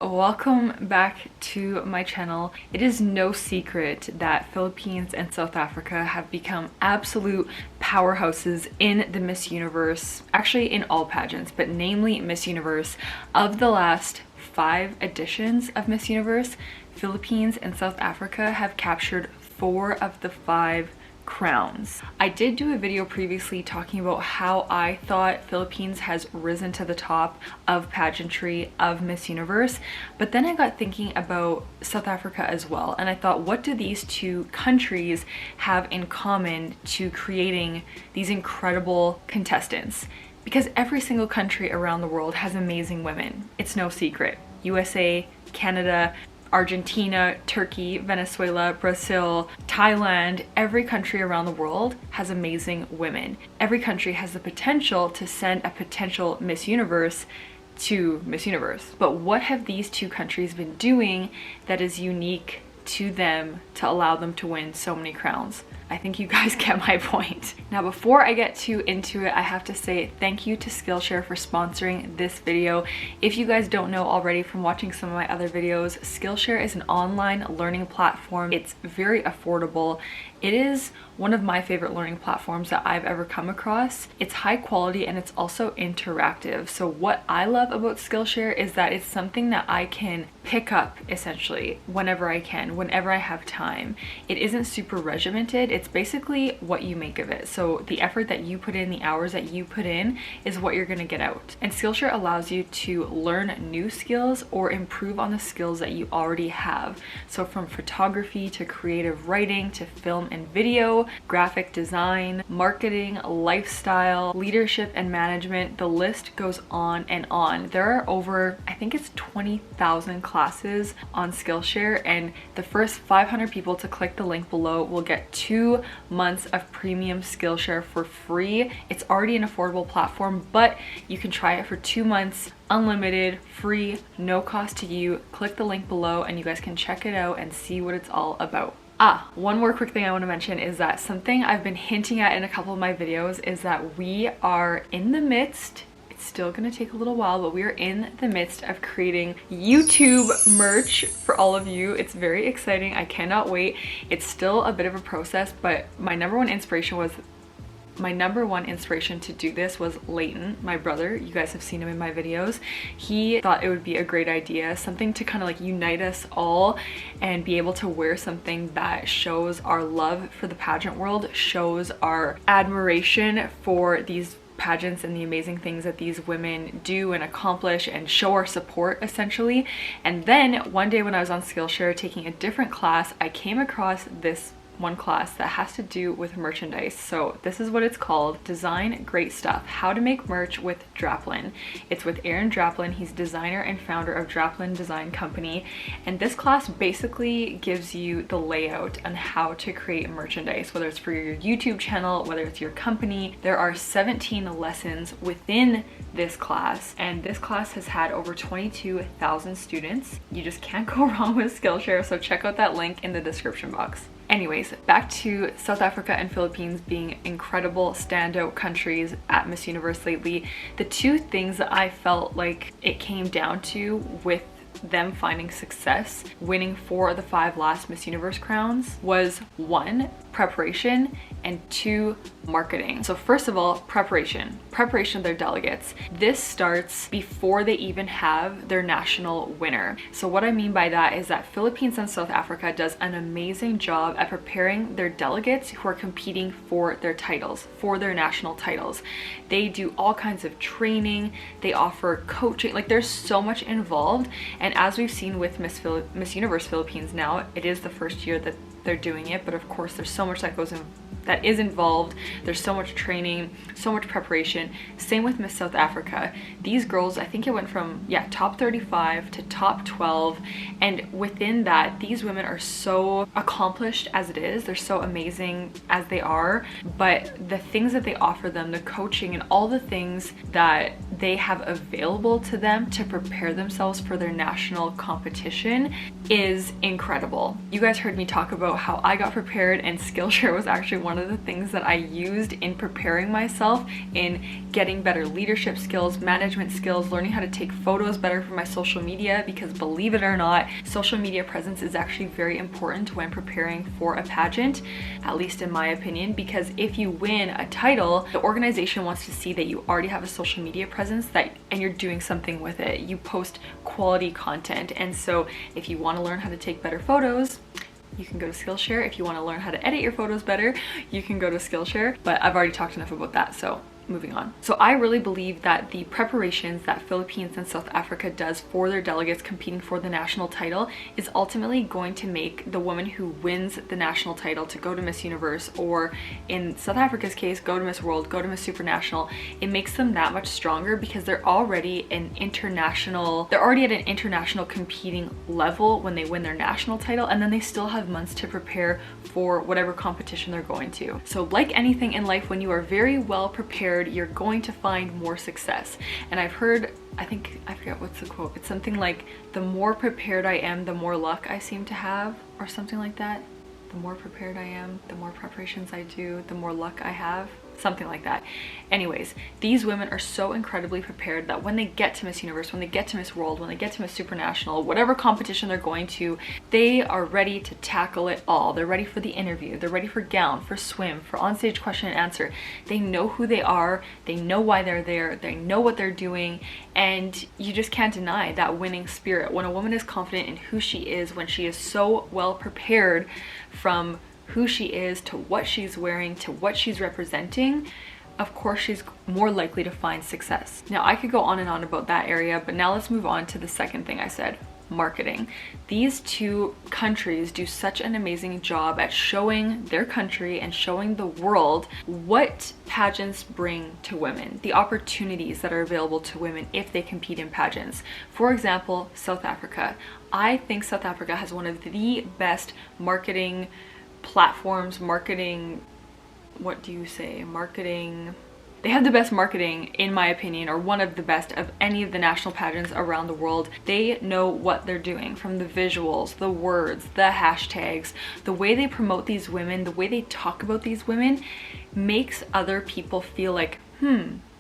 Welcome back to my channel. It is no secret that Philippines and South Africa have become absolute powerhouses in the Miss Universe, actually in all pageants, but namely Miss Universe. Of the last 5 editions of Miss Universe, Philippines and South Africa have captured 4 of the 5 crowns. I did do a video previously talking about how I thought Philippines has risen to the top of pageantry of Miss Universe, but then I got thinking about South Africa as well, and I thought, what do these 2 countries have in common to creating these incredible contestants? Because every single country around the world has amazing women. It's no secret. USA, Canada, Argentina, Turkey, Venezuela, Brazil, Thailand, every country around the world has amazing women. Every country has the potential to send a potential Miss Universe to Miss Universe. But what have these 2 countries been doing that is unique to them to allow them to win so many crowns? I think you guys get my point. Now, before I get too into it, I have to say thank you to Skillshare for sponsoring this video. If you guys don't know already from watching some of my other videos, Skillshare is an online learning platform. It's very affordable. It is one of my favorite learning platforms that I've ever come across. It's high quality and it's also interactive. So what I love about Skillshare is that it's something that I can pick up essentially whenever I can, whenever I have time. It isn't super regimented. It's basically what you make of it. So the effort that you put in, the hours that you put in is what you're gonna get out. And Skillshare allows you to learn new skills or improve on the skills that you already have. So from photography to creative writing to film and video, graphic design, marketing, lifestyle, leadership and management, the list goes on and on. There are over, I think it's 20,000 classes on Skillshare, and the first 500 people to click the link below will get 2 months of premium Skillshare for free. It's already an affordable platform, but you can try it for 2 months, unlimited, free, no cost to you. Click the link below and you guys can check it out and see what it's all about. One more quick thing I want to mention is that something I've been hinting at in a couple of my videos is that we are in the midst, it's still gonna take a little while, but we are in the midst of creating YouTube merch for all of you. It's very exciting. I cannot wait. It's still a bit of a process, but my number one inspiration to do this was Leighton, my brother. You guys have seen him in my videos. He thought it would be a great idea, something to kind of like unite us all and be able to wear something that shows our love for the pageant world, shows our admiration for these pageants and the amazing things that these women do and accomplish, and show our support essentially. And then one day when I was on Skillshare taking a different class, I came across this one class that has to do with merchandise. So this is what it's called: Design Great Stuff, How to Make Merch with Draplin. It's with Aaron Draplin. He's designer and founder of Draplin Design Company, and this class basically gives you the layout on how to create merchandise, whether it's for your YouTube channel, whether it's your company. There are 17 lessons within this class, and this class has had over 22,000 students. You just can't go wrong with Skillshare, so check out that link in the description box. Anyways, back to South Africa and Philippines being incredible standout countries at Miss Universe lately. The 2 things that I felt like it came down to with them finding success, winning 4 of the 5 last Miss Universe crowns, was 1, preparation, and 2, marketing. So first of all, preparation of their delegates. This starts before they even have their national winner. So what I mean by that is that Philippines and South Africa does an amazing job at preparing their delegates who are competing for their titles, for their national titles. They do all kinds of training, they offer coaching, like there's so much involved. And as we've seen with Miss Universe Philippines now, it is the first year that they're doing it, but of course there's so much that is involved. There's so much training, so much preparation. Same with Miss South Africa. These girls, I think it went from top 35 to top 12, and within that, these women are so accomplished as it is. They're so amazing as they are, but the things that they offer them, the coaching and all the things that they have available to them to prepare themselves for their national competition is incredible. You guys heard me talk about how I got prepared, and Skillshare was actually one one of the things that I used in preparing myself, in getting better leadership skills, management skills, learning how to take photos better for my social media, because believe it or not, social media presence is actually very important when preparing for a pageant, at least in my opinion, because if you win a title, the organization wants to see that you already have a social media presence and you're doing something with it. You post quality content. And so if you want to learn how to take better photos, you can go to Skillshare. If you want to learn how to edit your photos better, you can go to Skillshare. But I've already talked enough about that, so moving on. So I really believe that the preparations that Philippines and South Africa does for their delegates competing for the national title is ultimately going to make the woman who wins the national title to go to Miss Universe, or in South Africa's case, go to Miss World, go to Miss Supranational. It makes them that much stronger because they're already at an international competing level when they win their national title, and then they still have months to prepare for whatever competition they're going to. So like anything in life, when you are very well prepared, you're going to find more success. And I've heard, I forget what's the quote, it's something like, the more prepared I am, the more luck I seem to have, or something like that. The more prepared I am, the more preparations I do, the more luck I have. Something like that. Anyways, these women are so incredibly prepared that when they get to Miss Universe, when they get to Miss World, when they get to Miss Supranational, whatever competition they're going to, they are ready to tackle it all. They're ready for the interview, they're ready for gown, for swim, for onstage question and answer. They know who they are, they know why they're there, they know what they're doing, and you just can't deny that winning spirit. When a woman is confident in who she is, when she is so well prepared from who she is to what she's wearing to what she's representing, of course she's more likely to find success. Now I could go on and on about that area, but now let's move on to the second thing I said, marketing. These two countries do such an amazing job at showing their country and showing the world what pageants bring to women, the opportunities that are available to women if they compete in pageants. For example, South Africa. I think South Africa has one of the best marketing platforms, they have the best marketing, in my opinion, or one of the best of any of the national pageants around the world. They know what they're doing, from the visuals, the words, the hashtags, the way they promote these women, the way they talk about these women makes other people feel like,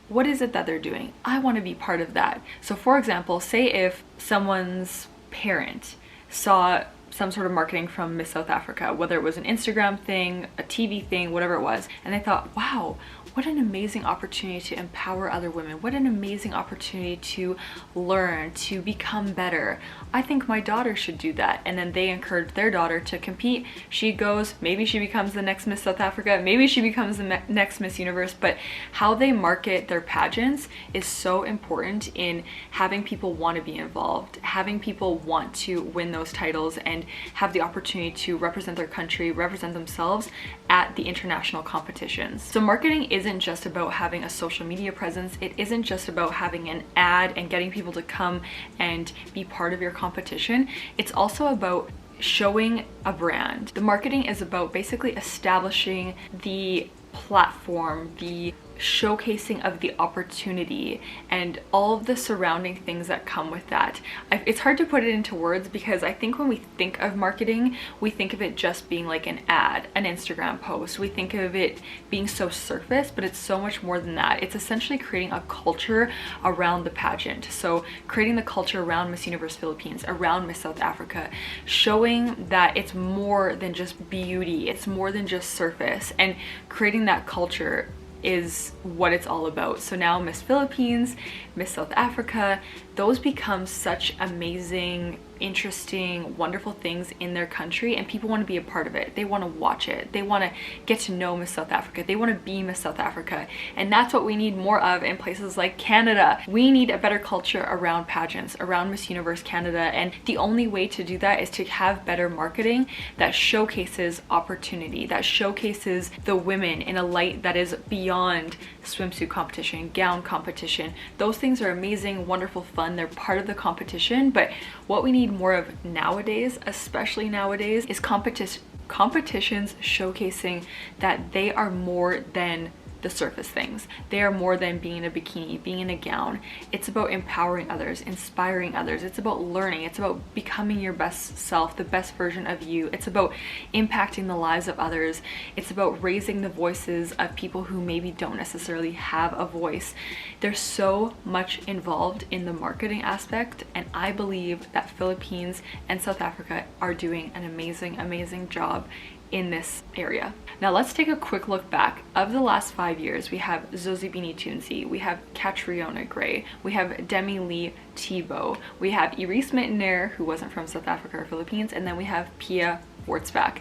what is it that they're doing? I want to be part of that. So for example, say if someone's parent saw some sort of marketing from Miss South Africa, whether it was an Instagram thing, a TV thing, whatever it was, and they thought, wow, what an amazing opportunity to empower other women. What an amazing opportunity to learn, to become better. I think my daughter should do that. And then they encourage their daughter to compete. She goes, maybe she becomes the next Miss South Africa, maybe she becomes the next Miss Universe, but how they market their pageants is so important in having people want to be involved, having people want to win those titles and have the opportunity to represent their country, represent themselves at the international competitions. So marketing isn't just about having a social media presence. It isn't just about having an ad and getting people to come and be part of your competition. It's also about showing a brand. The marketing is about basically establishing the platform, the showcasing of the opportunity and all of the surrounding things that come with that. It's hard to put it into words because I think when we think of marketing, we think of it just being like an ad, an Instagram post. We think of it being so surface, but it's so much more than that. It's essentially creating a culture around the pageant. So creating the culture around Miss Universe Philippines, around Miss South Africa, showing that it's more than just beauty, it's more than just surface, and creating that culture is what it's all about. So now Miss Philippines, Miss South Africa, those become such amazing, interesting, wonderful things in their country, and people want to be a part of it. They want to watch it. They want to get to know Miss South Africa. They want to be Miss South Africa. And that's what we need more of in places like Canada. We need a better culture around pageants, around Miss Universe Canada. And the only way to do that is to have better marketing that showcases opportunity, that showcases the women in a light that is beyond swimsuit competition, gown competition. Those things are amazing, wonderful, fun. They're part of the competition. But what we need more of nowadays, especially nowadays, is competitions showcasing that they are more than the surface things. They are more than being in a bikini, being in a gown. It's about empowering others, inspiring others. It's about learning. It's about becoming your best self, the best version of you. It's about impacting the lives of others. It's about raising the voices of people who maybe don't necessarily have a voice. There's so much involved in the marketing aspect, and I believe that Philippines and South Africa are doing an amazing job in this area. Now let's take a quick look back. Of the last 5 years, we have Zozibini Tunzi, we have Catriona Gray, we have Demi-Leigh Thibault, we have Iris Mittenaere, who wasn't from South Africa or Philippines, and then we have Pia Wurtzbach.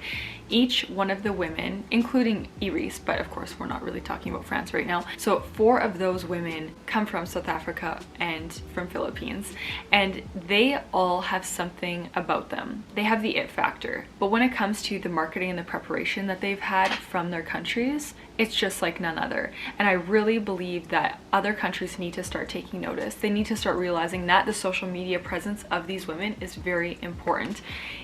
Each one of the women, including Iris, but of course we're not really talking about France right now, so 4 of those women come from South Africa and from Philippines, and they all have something about them. They have the it factor, but when it comes to the marketing and the preparation that they've had from their countries, it's just like none other. And I really believe that other countries need to start taking notice. They need to start realizing that the social media presence of these women is very important.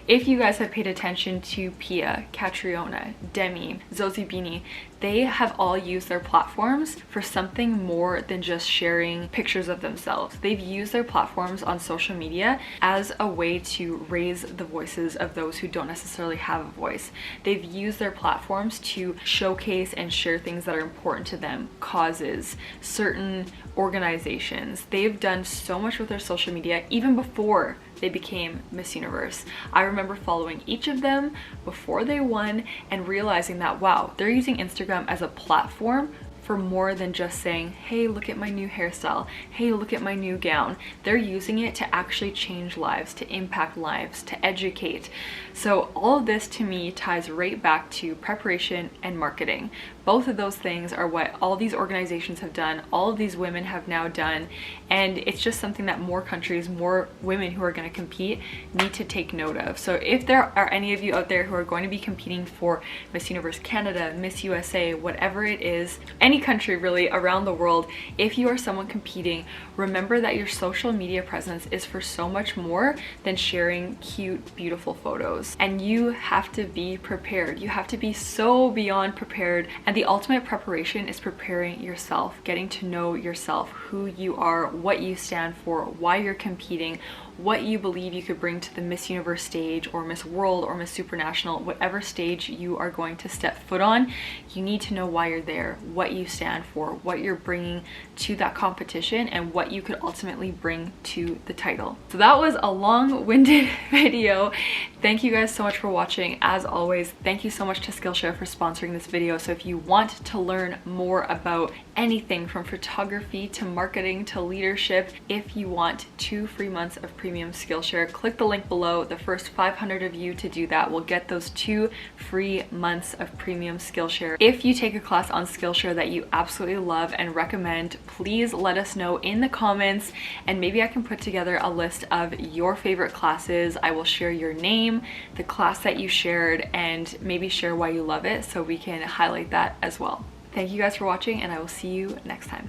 If you guys have paid attention to Pia, Catriona, Demi, Zozibini, they have all used their platforms for something more than just sharing pictures of themselves. They've used their platforms on social media as a way to raise the voices of those who don't necessarily have a voice. They've used their platforms to showcase and share things that are important to them, causes, certain organizations. They've done so much with their social media even before they became Miss Universe. I remember following each of them before they won and realizing that, wow, they're using Instagram as a platform for more than just saying, hey, look at my new hairstyle, hey, look at my new gown. They're using it to actually change lives, to impact lives, to educate. So all of this to me ties right back to preparation and marketing. Both of those things are what all these organizations have done, all of these women have now done, and it's just something that more countries, more women who are going to compete need to take note of. So if there are any of you out there who are going to be competing for Miss Universe Canada, Miss USA, whatever it is, any country really around the world, if you are someone competing, remember that your social media presence is for so much more than sharing cute, beautiful photos. And you have to be prepared. You have to be so beyond prepared. And the ultimate preparation is preparing yourself, getting to know yourself, who you are, what you stand for, why you're competing, what you believe you could bring to the Miss Universe stage or Miss World or Miss Supranational, whatever stage you are going to step foot on. You need to know why you're there, what you stand for, what you're bringing to that competition, and what you could ultimately bring to the title. So that was a long-winded video. Thank you guys so much for watching. As always, thank you so much to Skillshare for sponsoring this video. So if you want to learn more about anything from photography to marketing to leadership, if you want 2 free months of premium Skillshare, click the link below. The first 500 of you to do that will get those 2 free months of premium Skillshare. If you take a class on Skillshare that you absolutely love and recommend, please let us know in the comments, and maybe I can put together a list of your favorite classes. I will share your name, the class that you shared, and maybe share why you love it so we can highlight that as well. Thank you guys for watching, and I will see you next time.